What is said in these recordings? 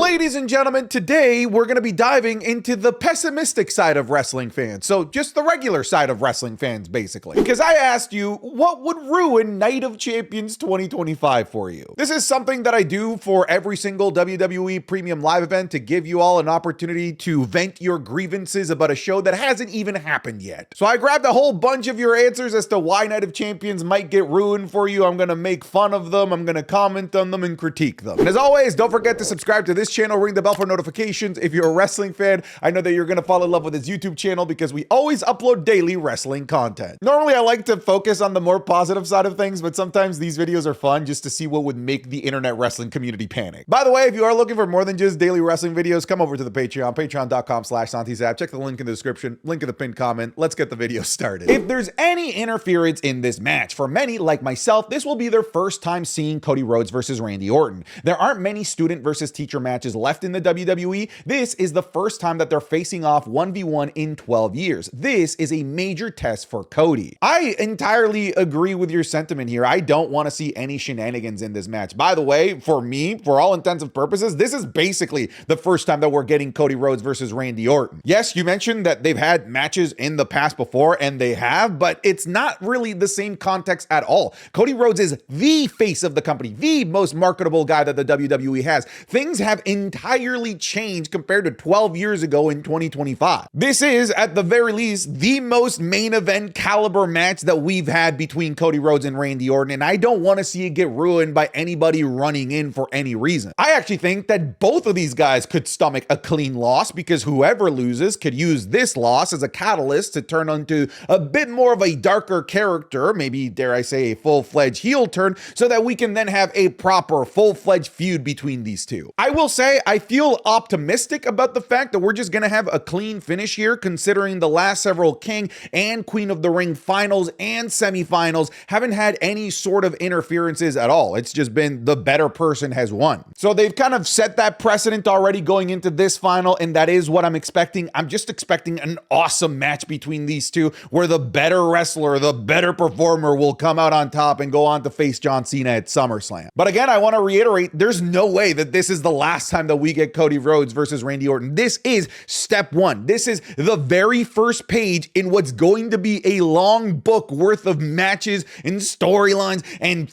Ladies and gentlemen, today we're going to be diving into the pessimistic side of wrestling fans. So just the regular side of wrestling fans, basically. Because I asked you, what would ruin Night of Champions 2025 for you? This is something that I do for every single WWE Premium Live event to give you all an opportunity to vent your grievances about a show that hasn't even happened yet. So I grabbed a whole bunch of your answers as to why Night of Champions might get ruined for you. I'm going to make fun of them, I'm going to comment on them, and critique them. And as always, don't forget to subscribe to this channel, ring the bell for notifications. If you're a wrestling fan, I know that you're going to fall in love with this YouTube channel because we always upload daily wrestling content. Normally, I like to focus on the more positive side of things, but sometimes these videos are fun just to see what would make the internet wrestling community panic. By the way, if you are looking for more than just daily wrestling videos, come over to the Patreon, patreon.com/SantiZap. Check the link in the description, link in the pinned comment. Let's get the video started. If there's any interference in this match, for many, like myself, this will be their first time seeing Cody Rhodes versus Randy Orton. There aren't many student versus teacher matches left in the WWE. This is the first time that they're facing off 1v1 in 12 years. This is a major test for Cody. I entirely agree with your sentiment here. I don't want to see any shenanigans in this match. By the way, for me, for all intents and purposes, this is basically the first time that we're getting Cody Rhodes versus Randy Orton. Yes, you mentioned that they've had matches in the past before, and they have, but it's not really the same context at all. Cody Rhodes is the face of the company, the most marketable guy that the WWE has. Things have entirely changed compared to 12 years ago in 2025. This is, at the very least, the most main event caliber match that we've had between Cody Rhodes and Randy Orton, and I don't want to see it get ruined by anybody running in for any reason. I actually think that both of these guys could stomach a clean loss because whoever loses could use this loss as a catalyst to turn onto a bit more of a darker character, maybe, dare I say, a full-fledged heel turn, so that we can then have a proper full-fledged feud between these two. I will say I feel optimistic about the fact that we're just going to have a clean finish here, considering the last several King and Queen of the Ring finals and semifinals haven't had any sort of interferences at all. It's just been the better person has won. So they've kind of set that precedent already going into this final, and that is what I'm expecting. I'm just expecting an awesome match between these two where the better wrestler, the better performer will come out on top and go on to face John Cena at SummerSlam. But again, I want to reiterate, there's no way that this is the last time that we get Cody Rhodes versus Randy Orton. This is step one. This is the very first page in what's going to be a long book worth of matches and storylines and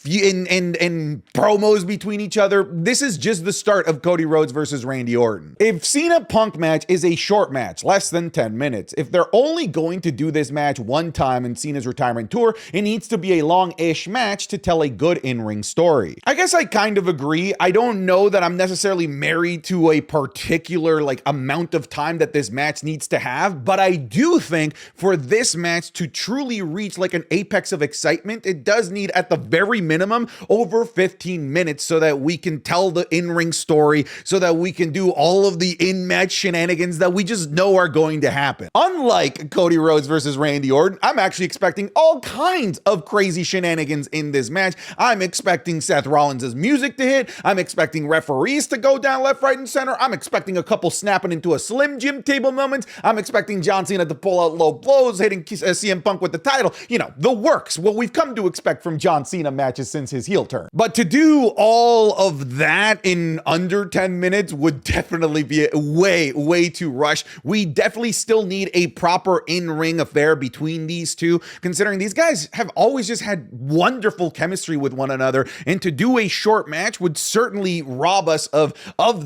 promos between each other. This is just the start of Cody Rhodes versus Randy Orton. If Cena Punk match is a short match, less than 10 minutes, if they're only going to do this match one time in Cena's retirement tour, it needs to be a long-ish match to tell a good in-ring story. I guess I kind of agree. I don't know that I'm necessarily married to a particular amount of time that this match needs to have, but I do think for this match to truly reach an apex of excitement, it does need at the very minimum over 15 minutes so that we can tell the in-ring story, so that we can do all of the in-match shenanigans that we just know are going to happen. Unlike Cody Rhodes versus Randy Orton, I'm actually expecting all kinds of crazy shenanigans in this match. I'm expecting Seth Rollins' music to hit. I'm expecting referees to go down left, right, and center. I'm expecting a couple snapping into a Slim Jim table moments. I'm expecting John Cena to pull out low blows, hitting CM Punk with the title. You know, the works, what we've come to expect from John Cena matches since his heel turn. But to do all of that in under 10 minutes would definitely be way too rushed. We definitely still need a proper in-ring affair between these two, considering these guys have always just had wonderful chemistry with one another, and to do a short match would certainly rob us of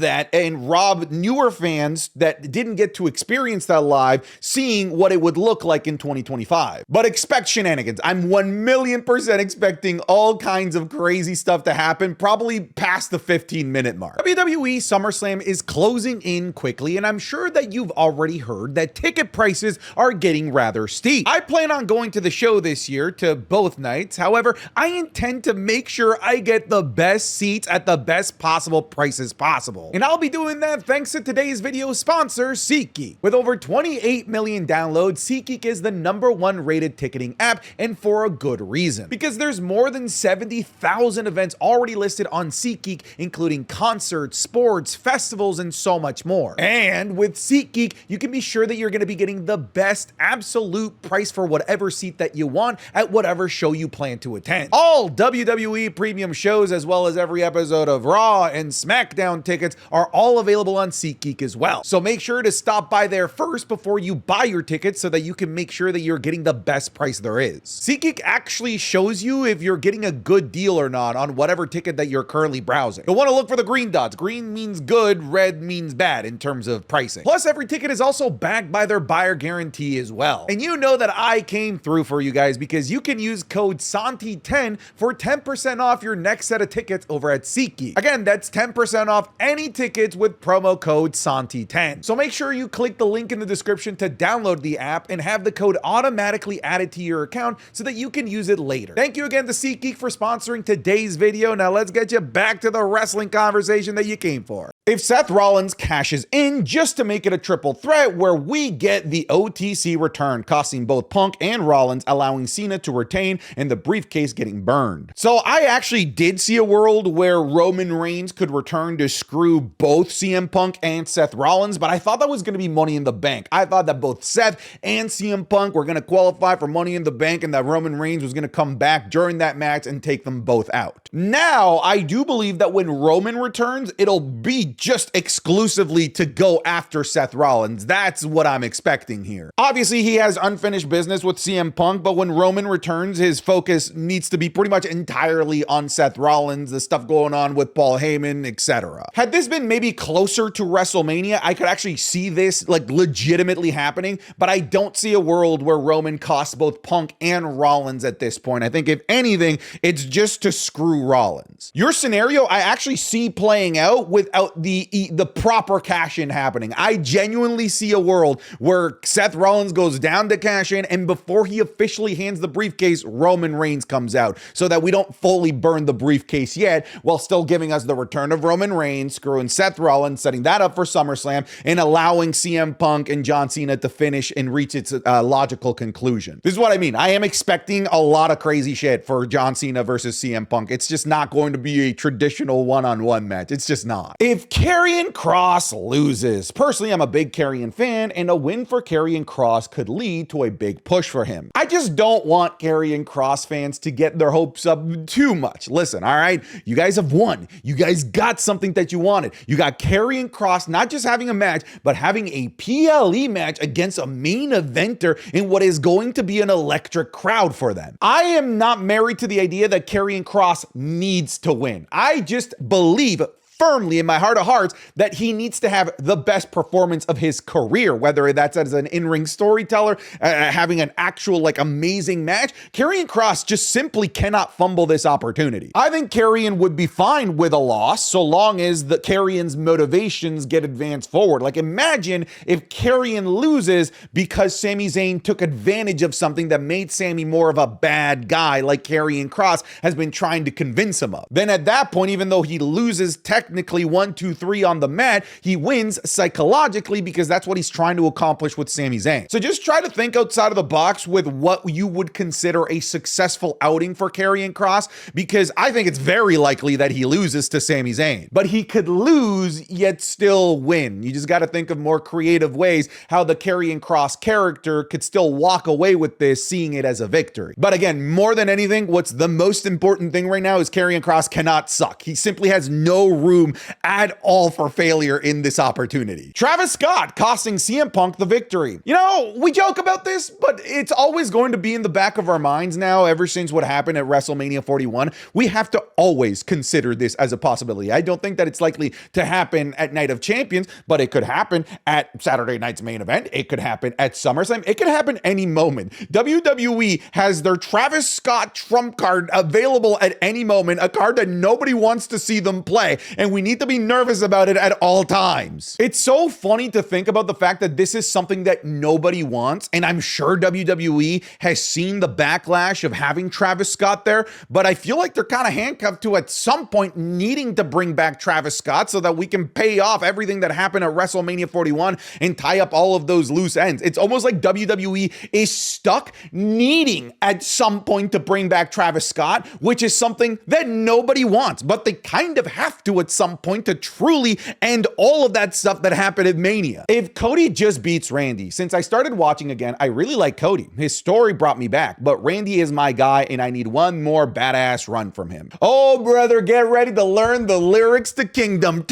that and rob newer fans that didn't get to experience that live seeing what it would look like in 2025. But expect shenanigans. I'm 1,000,000% expecting all kinds of crazy stuff to happen, probably past the 15-minute mark. WWE SummerSlam is closing in quickly, and I'm sure that you've already heard that ticket prices are getting rather steep. I plan on going to the show this year to both nights. However, I intend to make sure I get the best seats at the best possible prices possible. And I'll be doing that thanks to today's video sponsor, SeatGeek. With over 28 million downloads, SeatGeek is the #1 rated ticketing app, and for a good reason. Because there's more than 70,000 events already listed on SeatGeek, including concerts, sports, festivals, and so much more. And with SeatGeek, you can be sure that you're going to be getting the best absolute price for whatever seat that you want at whatever show you plan to attend. All WWE premium shows, as well as every episode of Raw and SmackDown tickets tickets are all available on SeatGeek as well. So make sure to stop by there first before you buy your tickets so that you can make sure that you're getting the best price there is. SeatGeek actually shows you if you're getting a good deal or not on whatever ticket that you're currently browsing. You'll want to look for the green dots. Green means good, red means bad in terms of pricing. Plus, every ticket is also backed by their buyer guarantee as well. And you know that I came through for you guys because you can use code SANTI10 for 10% off your next set of tickets over at SeatGeek. Again, that's 10% off any tickets with promo code SANTI10. So make sure you click the link in the description to download the app and have the code automatically added to your account so that you can use it later. Thank you again to SeatGeek for sponsoring today's video. Now let's get you back to the wrestling conversation that you came for. If Seth Rollins cashes in just to make it a triple threat where we get the OTC return, costing both Punk and Rollins, allowing Cena to retain and the briefcase getting burned. So I actually did see a world where Roman Reigns could return to screw both CM Punk and Seth Rollins, but I thought that was going to be Money in the Bank. I thought that both Seth and CM Punk were going to qualify for Money in the Bank and that Roman Reigns was going to come back during that match and take them both out. Now, I do believe that when Roman returns, it'll be just exclusively to go after Seth Rollins. That's what I'm expecting here. Obviously, he has unfinished business with CM Punk, but when Roman returns, his focus needs to be pretty much entirely on Seth Rollins, the stuff going on with Paul Heyman, etc. Had this been maybe closer to WrestleMania, I could actually see this like legitimately happening, but I don't see a world where Roman costs both Punk and Rollins at this point. I think if anything, it's just to screw Rollins. Your scenario, I actually see playing out without the proper cash in happening. I genuinely see a world where Seth Rollins goes down to cash in, and before he officially hands the briefcase, Roman Reigns comes out so that we don't fully burn the briefcase yet, while still giving us the return of Roman Reigns, screwing Seth Rollins, setting that up for SummerSlam, and allowing CM Punk and John Cena to finish and reach its logical conclusion. This is what I mean. I am expecting a lot of crazy shit for John Cena versus CM Punk. It's just not going to be a traditional one-on-one match. It's just not. If Carrie and Cross loses, personally, I'm a big Carrie fan, and a win for Carrie and Cross could lead to a big push for him. I just don't want Carrie and Cross fans to get their hopes up too much. Listen, all right, you guys have won. You guys got something that you wanted. You got Carrie and Cross not just having a match, but having a PLE match against a main eventer in what is going to be an electric crowd for them. I am not married to the idea that Carrie and Cross needs to win. I just believe firmly in my heart of hearts that he needs to have the best performance of his career, whether that's as an in-ring storyteller, having an actual like amazing match. Karrion Kross just simply cannot fumble this opportunity. I think Karrion would be fine with a loss so long as the Karrion's motivations get advanced forward. Like imagine if Karrion loses because Sami Zayn took advantage of something that made Sami more of a bad guy like Karrion Kross has been trying to convince him of. Then at that point, even though he loses technically 1, 2, 3 on the mat, he wins psychologically because that's what he's trying to accomplish with Sami Zayn. So just try to think outside of the box with what you would consider a successful outing for Karrion Kross, because I think it's very likely that he loses to Sami Zayn, but he could lose yet still win. You just got to think of more creative ways how the Karrion Kross character could still walk away with this, seeing it as a victory. But again, more than anything, what's the most important thing right now is Karrion Kross cannot suck. He simply has no room at all for failure in this opportunity. Travis Scott costing CM Punk the victory. You know, we joke about this, but it's always going to be in the back of our minds now, ever since what happened at WrestleMania 41. We have to always consider this as a possibility. I don't think that it's likely to happen at Night of Champions, but it could happen at Saturday night's main event. It could happen at SummerSlam. It could happen any moment. WWE has their Travis Scott trump card available at any moment, a card that nobody wants to see them play, and we need to be nervous about it at all times. It's so funny to think about the fact that this is something that nobody wants, and I'm sure WWE has seen the backlash of having Travis Scott there, but I feel like they're kind of handcuffed to at some point needing to bring back Travis Scott so that we can pay off everything that happened at WrestleMania 41 and tie up all of those loose ends. It's almost like WWE is stuck needing at some point to bring back Travis Scott, which is something that nobody wants, but they kind of have to at some point to truly end all of that stuff that happened at Mania. If Cody just beats Randy, since I started watching again, I really like Cody. His story brought me back, but Randy is my guy and I need one more badass run from him. Oh, brother, get ready to learn the lyrics to Kingdom.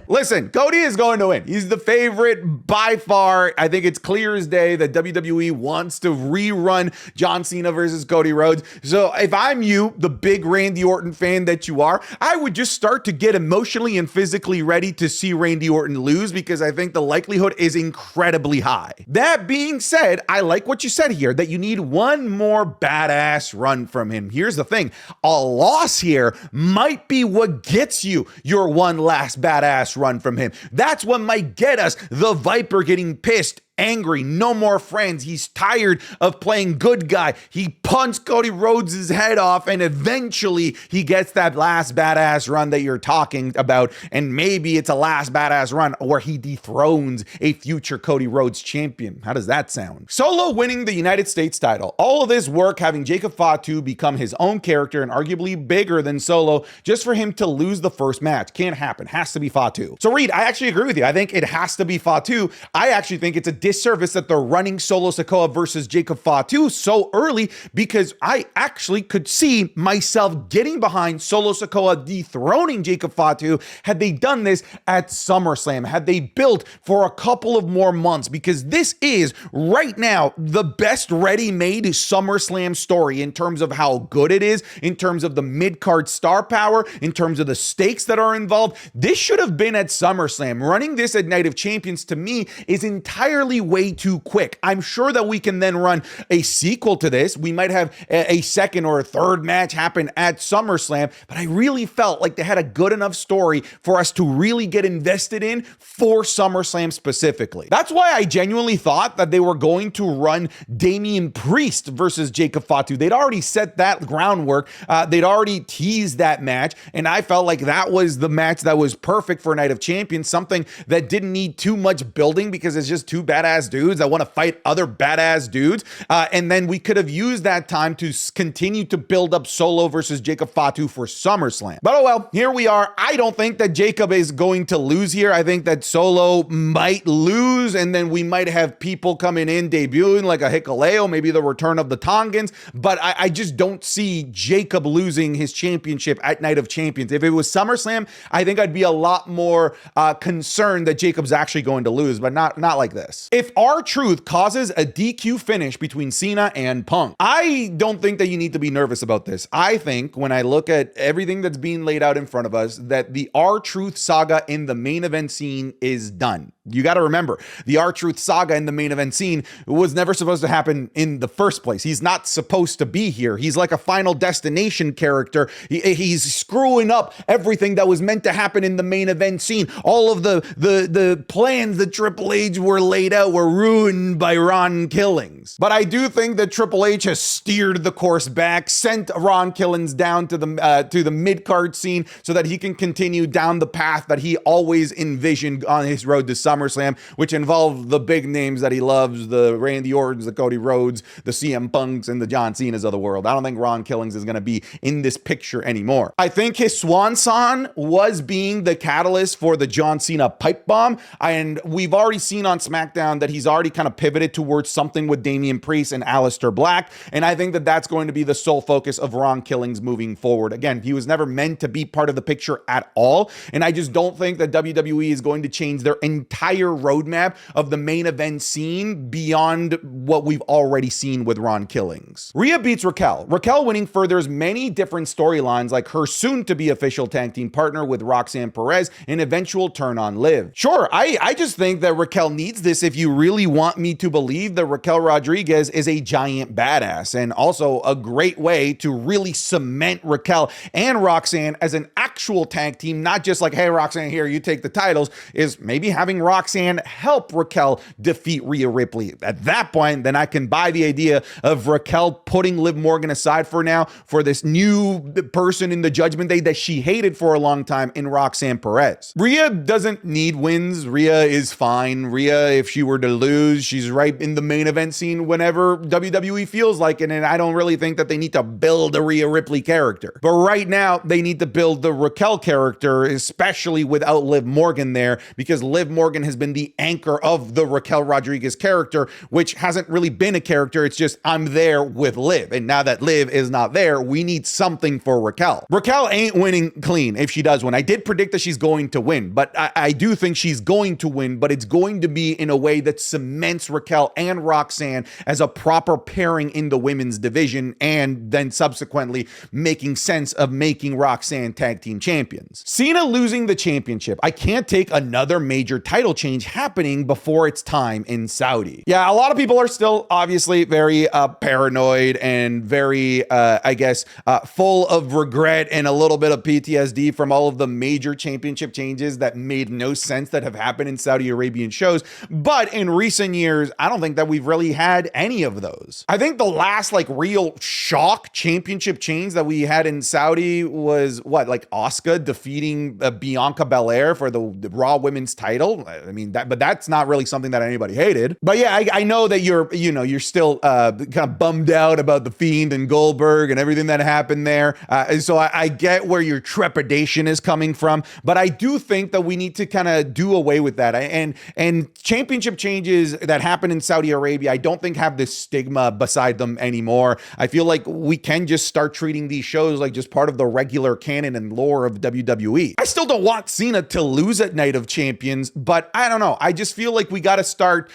Listen, Cody is going to win. He's the favorite by far. I think it's clear as day that WWE wants to rerun John Cena versus Cody Rhodes. So if I'm you, the big Randy Orton fan that you are, I would just start to get emotionally and physically ready to see Randy Orton lose, because I think the likelihood is incredibly high. That being said, I like what you said here, that you need one more badass run from him. Here's the thing, a loss here might be what gets you your one last badass run from him. That's what might get us the Viper getting pissed, angry, no more friends. He's tired of playing good guy. He punched Cody Rhodes' head off, and eventually he gets that last badass run that you're talking about. And maybe it's a last badass run where he dethrones a future Cody Rhodes champion. How does that sound? Solo winning the United States title. All of this work having Jacob Fatu become his own character and arguably bigger than Solo, just for him to lose the first match. Can't happen. Has to be Fatu. So Reed, I actually agree with you. I think it has to be Fatu. I actually think it's a disservice that they're running Solo Sikoa versus Jacob Fatu so early, because I actually could see myself getting behind Solo Sikoa dethroning Jacob Fatu had they done this at SummerSlam, had they built for a couple of more months, because this is right now the best ready-made SummerSlam story in terms of how good it is, in terms of the mid-card star power, in terms of the stakes that are involved. This should have been at SummerSlam. Running this at Night of Champions to me is entirely way too quick. I'm sure that we can then run a sequel to this. We might have a second or a third match happen at SummerSlam, but I really felt like they had a good enough story for us to really get invested in for SummerSlam specifically. That's why I genuinely thought that they were going to run Damian Priest versus Jacob Fatu. They'd already set that groundwork. They'd already teased that match, and I felt like that was the match that was perfect for Night of Champions, something that didn't need too much building because it's just two badass dudes that want to fight other badass dudes. And then we could have used that time to continue to build up Solo versus Jacob Fatu for SummerSlam. But oh well, here we are. I don't think that Jacob is going to lose here. I think that Solo might lose, and then we might have people coming in debuting like a Hikuleo, maybe the return of the Tongans, but I just don't see Jacob losing his championship at Night of Champions. If it was SummerSlam, I think I'd be a lot more concerned that Jacob's actually going to lose, but not like this. If R-Truth causes a DQ finish between Cena and Punk, I don't think that you need to be nervous about this. I think when I look at everything that's being laid out in front of us, that the R-Truth saga in the main event scene is done. You got to remember, the R-Truth saga in the main event scene was never supposed to happen in the first place. He's not supposed to be here. He's like a Final Destination character. He's screwing up everything that was meant to happen in the main event scene. All of the plans that Triple H were laid out were ruined by Ron Killings. But I do think that Triple H has steered the course back, sent Ron Killings down to the mid-card scene so that he can continue down the path that he always envisioned on his road to SummerSlam, which involved the big names that he loves, the Randy Ortons, the Cody Rhodes, the CM Punks, and the John Cenas of the world. I don't think Ron Killings is going to be in this picture anymore. I think his swan song was being the catalyst for the John Cena pipe bomb, and we've already seen on SmackDown that he's already kind of pivoted towards something with Damian Priest and Aleister Black, and I think that that's going to be the sole focus of Ron Killings moving forward. Again, he was never meant to be part of the picture at all, and I just don't think that WWE is going to change their entire roadmap of the main event scene beyond what we've already seen with Ron Killings. Rhea beats Raquel. Raquel winning furthers many different storylines, like her soon-to-be official tag team partner with Roxanne Perez, an eventual turn on Liv. Sure, I just think that Raquel needs this if you really want me to believe that Raquel Rodriguez is a giant badass, and also a great way to really cement Raquel and Roxanne as an actual tag team, not just like, hey, Roxanne, here, you take the titles, is maybe having Roxanne help Raquel defeat Rhea Ripley. At that point, then I can buy the idea of Raquel putting Liv Morgan aside for now for this new person in the Judgment Day that she hated for a long time in Roxanne Perez. Rhea doesn't need wins. Rhea is fine. Rhea, if she were were to lose, she's right in the main event scene whenever WWE feels like it, and I don't really think that they need to build a Rhea Ripley character. But right now, they need to build the Raquel character, especially without Liv Morgan there, because Liv Morgan has been the anchor of the Raquel Rodriguez character, which hasn't really been a character. It's just, I'm there with Liv. And now that Liv is not there, we need something for Raquel. Raquel ain't winning clean if she does win. I did predict that she's going to win, but I do think she's going to win, but it's going to be in a way that cements Raquel and Roxanne as a proper pairing in the women's division, and then subsequently making sense of making Roxanne tag team champions. Cena losing the championship. I can't take another major title change happening before it's time in Saudi. Yeah, a lot of people are still obviously very paranoid and very, I guess, full of regret and a little bit of PTSD from all of the major championship changes that made no sense that have happened in Saudi Arabian shows. But in recent years, I don't think that we've really had any of those. I think the last like real shock championship change that we had in Saudi was what, like Asuka defeating Bianca Belair for the Raw Women's title. I mean, but that's not really something that anybody hated. But yeah, I know that you're still kind of bummed out about the Fiend and Goldberg and everything that happened there. So I get where your trepidation is coming from, but I do think that we need to kind of do away with that. And championship changes that happen in Saudi Arabia, I don't think have this stigma beside them anymore. I feel like we can just start treating these shows like just part of the regular canon and lore of WWE. I still don't want Cena to lose at Night of Champions, but I don't know. I just feel like we got to start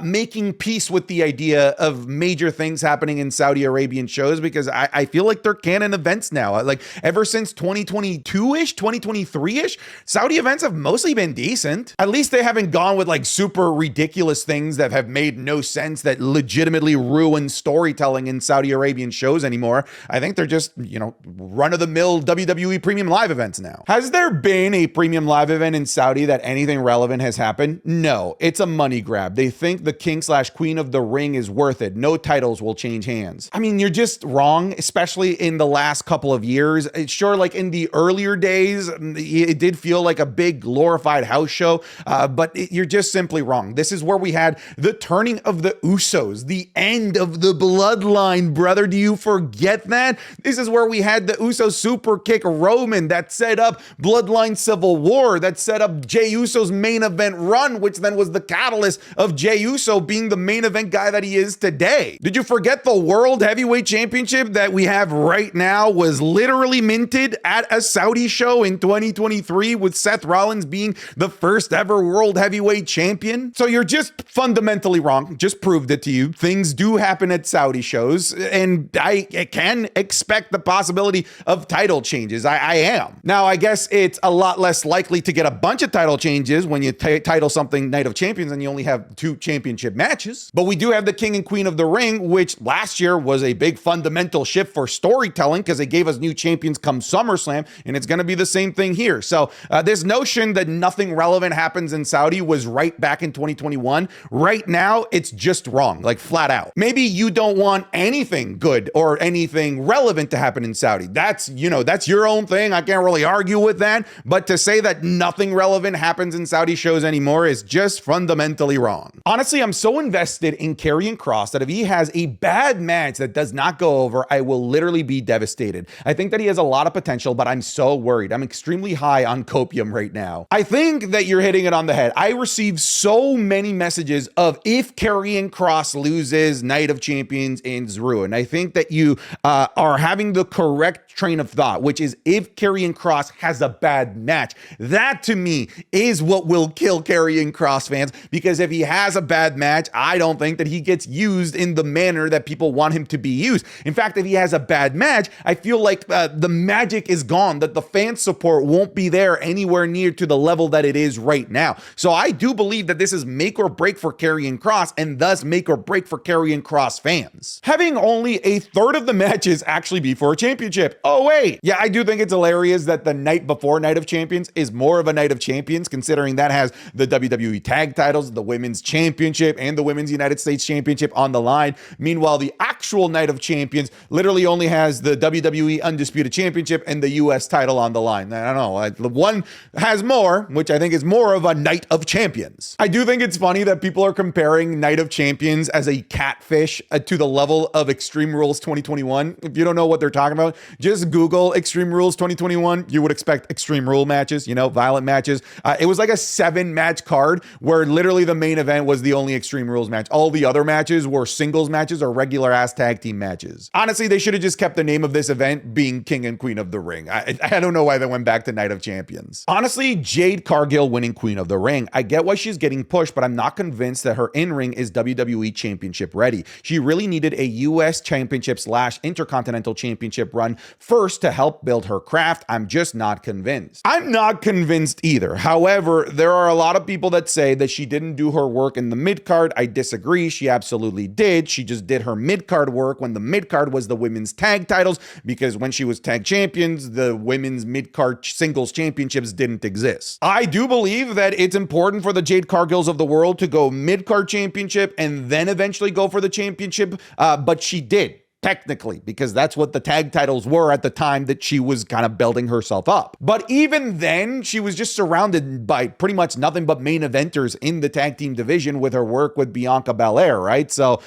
making peace with the idea of major things happening in Saudi Arabian shows, because I feel like they're canon events now. Like ever since 2022-ish, 2023-ish, Saudi events have mostly been decent. At least they haven't gone with like super ridiculous things that have made no sense that legitimately ruin storytelling in Saudi Arabian shows anymore. I think they're just, run-of-the-mill WWE premium live events now. Has there been a premium live event in Saudi that anything relevant has happened? No, it's a money grab. They think the king/queen of the ring is worth it. No titles will change hands. I mean, you're just wrong, especially in the last couple of years. It's sure, like in the earlier days, it did feel like a big glorified house show, but you're just simply wrong. This is where we had the turning of the Usos, the end of the bloodline, brother. Do you forget that? This is where we had the Usos super kick Roman that set up bloodline civil war, that set up Jey Uso's main event run, which then was the catalyst of Jey Uso being the main event guy that he is today. Did you forget the World Heavyweight Championship that we have right now was literally minted at a Saudi show in 2023 with Seth Rollins being the first ever World Heavyweight Champion? So you're just fundamentally wrong. Just proved it to you. Things do happen at Saudi shows, and I can expect the possibility of title changes. I am. Now, I guess it's a lot less likely to get a bunch of title changes when you title something Night of Champions and you only have 2 championship matches. But we do have the King and Queen of the Ring, which last year was a big fundamental shift for storytelling because it gave us new champions come SummerSlam, and it's going to be the same thing here. So this notion that nothing relevant happens in Saudi was right back in 2021. Right now, it's just wrong, like flat out. Maybe you don't want anything good or anything relevant to happen in Saudi. That's your own thing. I can't really argue with that. But to say that nothing relevant happens in Saudi shows anymore is just fundamentally wrong. Honestly, I'm so invested in Carrie and Cross that if he has a bad match that does not go over, I will literally be devastated. I think that he has a lot of potential, but I'm so worried. I'm extremely high on copium right now. I think that you're hitting it on the head. I receive so many messages of if Carrie and Cross loses, Night of Champions is ruined. I think that you are having the correct train of thought, which is if Carrie and Cross has a bad match, that to me is what will kill Carrie and Cross fans, because if he has a bad match, I don't think that he gets used in the manner that people want him to be used. In fact, if he has a bad match, I feel like the magic is gone, that the fan support won't be there anywhere near to the level that it is right now. So I do believe that this is make or break for Carrie and Cross, and thus make or break for Carrie and Cross fans. Having only a third of the matches actually be for a championship. Oh wait, yeah, I do think it's hilarious that the night before Night of Champions is more of a Night of Champions, considering that has the WWE tag titles, the Women's Championship, and the Women's United States Championship on the line. Meanwhile, the actual Night of Champions literally only has the WWE Undisputed Championship and the US title on the line. I don't know, one has more, which I think is more of a Night of Champions. I do think it's it's funny that people are comparing Night of Champions as a catfish to the level of Extreme Rules 2021. If you don't know what they're talking about, just Google Extreme Rules 2021. You would expect Extreme Rule matches, you know, violent matches. It was like a 7-match card where literally the main event was the only Extreme Rules match. All the other matches were singles matches or regular ass tag team matches. Honestly, they should have just kept the name of this event being King and Queen of the Ring. I don't know why they went back to Night of Champions. Honestly, Jade Cargill winning Queen of the Ring. I get why she's getting pushed, but I'm not convinced that her in-ring is WWE Championship ready. She really needed a US Championship / Intercontinental Championship run first to help build her craft. I'm just not convinced. I'm not convinced either. However, there are a lot of people that say that she didn't do her work in the mid-card. I disagree. She absolutely did. She just did her mid-card work when the mid-card was the women's tag titles, because when she was tag champions, the women's mid-card singles championships didn't exist. I do believe that it's important for the Jade Cargills of the world to go mid-card championship and then eventually go for the championship, but she did. Technically, because that's what the tag titles were at the time that she was kind of building herself up. But even then, she was just surrounded by pretty much nothing but main eventers in the tag team division with her work with Bianca Belair, right? So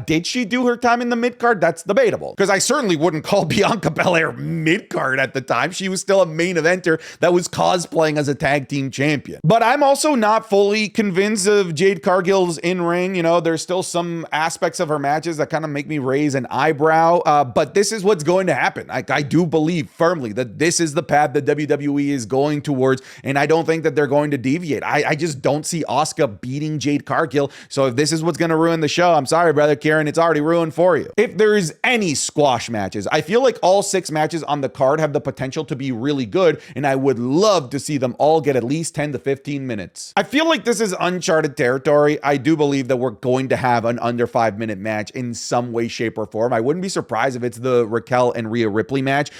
did she do her time in the mid-card? That's debatable, because I certainly wouldn't call Bianca Belair mid-card at the time. She was still a main eventer that was cosplaying as a tag team champion. But I'm also not fully convinced of Jade Cargill's in-ring. You know, there's still some aspects of her matches that kind of make me raise an eyebrow. But this is what's going to happen. I do believe firmly that this is the path that WWE is going towards, and I don't think that they're going to deviate. I just don't see Asuka beating Jade Cargill. So if this is what's going to ruin the show, I'm sorry, brother Karen, it's already ruined for you. If there's any squash matches, I feel like all 6 matches on the card have the potential to be really good, and I would love to see them all get at least 10 to 15 minutes. I feel like this is uncharted territory. I do believe that we're going to have an under 5-minute match in some way, shape, or form. I wouldn't be surprised if it's the Raquel and Rhea Ripley match,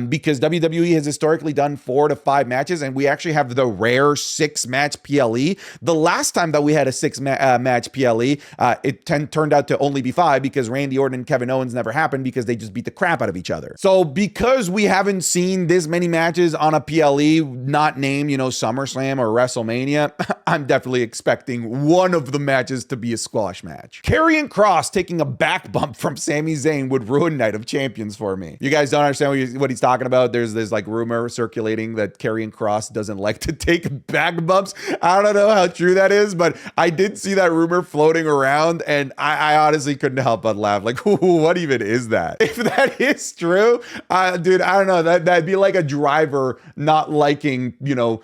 because WWE has historically done 4 to 5 matches, and we actually have the rare 6-match PLE. The last time that we had a 6-match PLE, it turned out to only be 5 because Randy Orton and Kevin Owens never happened because they just beat the crap out of each other. So because we haven't seen this many matches on a PLE, not named, you know, SummerSlam or WrestleMania, I'm definitely expecting one of the matches to be a squash match. Carrie and Cross taking a back bump from Sami Zayn would ruin Night of Champions for me. You guys don't understand what he's talking about. There's like rumor circulating that Carrie and Cross doesn't like to take back bumps. I don't know how true that is, but I did see that rumor floating around, and I honestly couldn't help but laugh. Like, what even is that? If that is true, dude, I don't know. That'd be like a driver not liking, you know,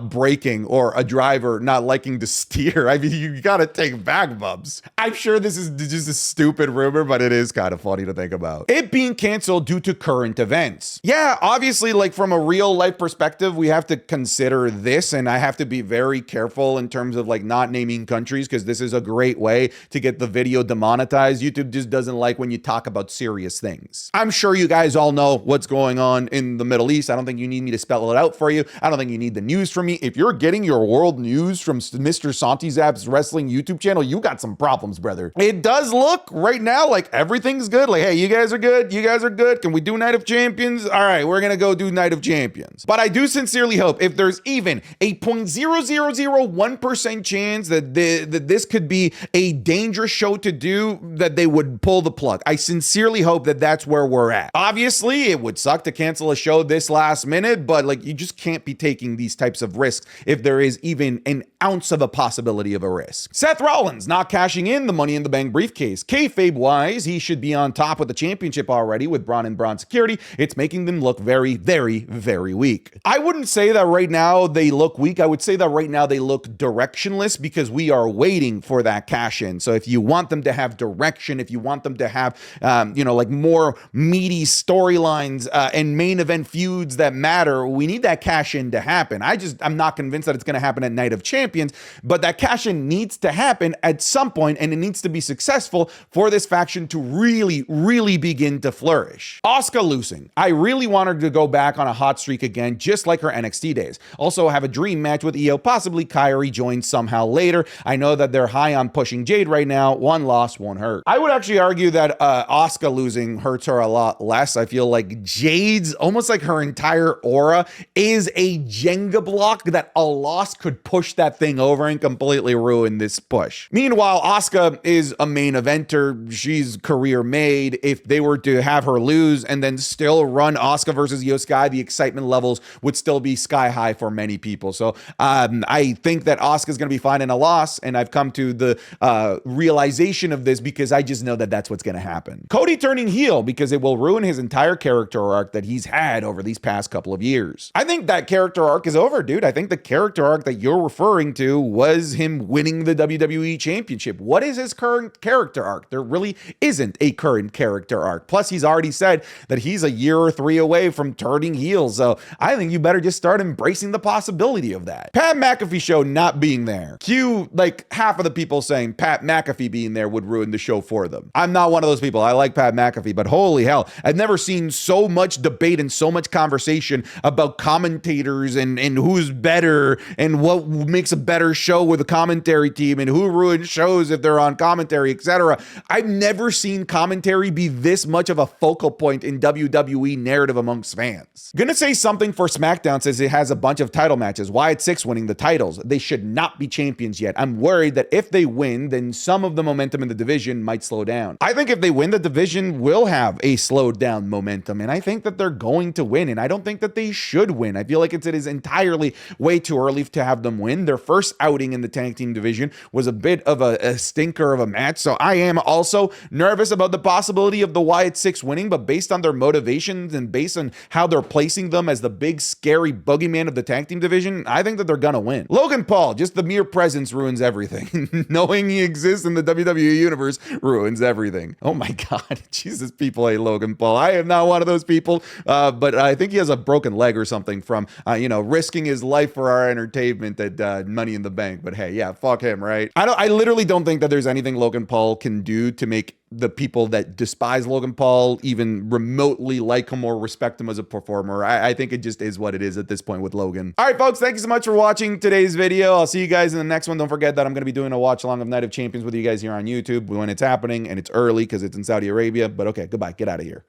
braking, or a driver not liking to steer. I mean, you gotta take back bumps. I'm sure this is just a stupid rumor, but it is kind of funny to think about. It being canceled due to current events. Yeah, obviously, like from a real life perspective, we have to consider this, and I have to be very careful in terms of like not naming countries, because this is a great way to get the video demonetized. YouTube just doesn't like when you talk about serious things. I'm sure you guys all know what's going on in the Middle East. I don't think you need me to spell it out for you. I don't think you need the news from me. If you're getting your world news from Mr. Santizap's wrestling YouTube channel, you got some problems, brother. It does look right now like everything's good. Like, hey, you guys are good. You guys are good. Can we do Night of Champions? All right, we're going to go do Night of Champions. But I do sincerely hope, if there's even a 0.0001% chance that this could be a dangerous show to do, that they would pull the plug. I sincerely hope that that's where we're at. Obviously, it would suck to cancel a show this last minute, but like, you just can't be taking these types of risks if there is even an ounce of a possibility of a risk. Seth Rollins not cashing in the Money in the Bank briefcase. Kayfabe-wise, he should be on top with the championship already with Braun and Braun security. It's making them look very, very, very weak. I wouldn't say that right now they look weak. I would say that right now they look directionless, because we are waiting for that cash in. So if you want them to have direction, if you want them to have, like more meaty storylines and main event feuds that matter, we need that cash in to happen. I'm not convinced that it's going to happen at Night of Champions, but that cash in needs to happen at some point, and it needs to be successful for this faction to really, really begin to flourish. Asuka losing. I really want her to go back on a hot streak again, just like her NXT days. Also have a dream match with Io, possibly Kyrie joins somehow later. I know that they're high on pushing Jade right now. One loss, one hurt. I would actually argue that Asuka losing hurts her a lot less. I feel like Jade's almost like her entire aura is a Jenga block that a loss could push that thing over and completely ruin this push. Meanwhile, Asuka is a main eventer. She's career made. If they were to have her lose and then still run Asuka versus Io Sky, the excitement levels would still be sky high for many people. So I think that Asuka's going to be fine in a loss, and I've come to the realization of this because I just know that that's what's going to happen. Cody turning heel because it will ruin his entire character arc that he's had over these past couple of years. I think that character arc is over, dude. I think the character arc that you're referring to was him winning the WWE Championship. What is his current character arc? There really isn't a current character arc. Plus, he's already said that he's a year or 3 away from turning heel. So I think you better just start embracing the possibility of that. Pat McAfee show not being there. Cue like half of the people saying Pat McAfee being there would ruin the show for them. I'm not one of those people. I like Pat McAfee, but holy hell, I've never seen so much debate and so much conversation about commentators and who's better and what makes a better show with a commentary team and who ruins shows if they're on commentary, etc. I've never seen commentary be this much of a focal point in WWE narrative amongst fans. Gonna say something for SmackDown says it has a bunch of title matches. Wyatt 6 winning the titles. They should not be champions yet. I'm worried that if they win, then some of the momentum in the division might slow down. I think if they win, the division will have a slowed down momentum, and I think that they're going to win, and I don't think that they should win. I feel like it is entirely way too early to have them win. Their first outing in the tag team division was a bit of a stinker of a match, so I am also nervous about the possibility of the Wyatt 6 winning, but based on their motivations and based on how they're placing them as the big scary boogeyman of the tag team division, I think that they're gonna win. Logan Paul, just the mere presence ruins everything. Knowing he exists in the WWE universe ruins everything. Oh my God, Jesus, people hate Logan Paul. I am not one of those people, but I think he has a broken leg or something from, risking his life for our entertainment at Money in the Bank. But hey, yeah, fuck him, right? I literally don't think that there's anything Logan Paul can do to make the people that despise Logan Paul even remotely like him or respect him as a performer. I think it just is what it is at this point with Logan. All right, folks, thank you so much for watching today's video. I'll see you guys in the next one. Don't forget that I'm going to be doing a watch along of Night of Champions with you guys here on YouTube when it's happening, and it's early because it's in Saudi Arabia. But okay, goodbye. Get out of here.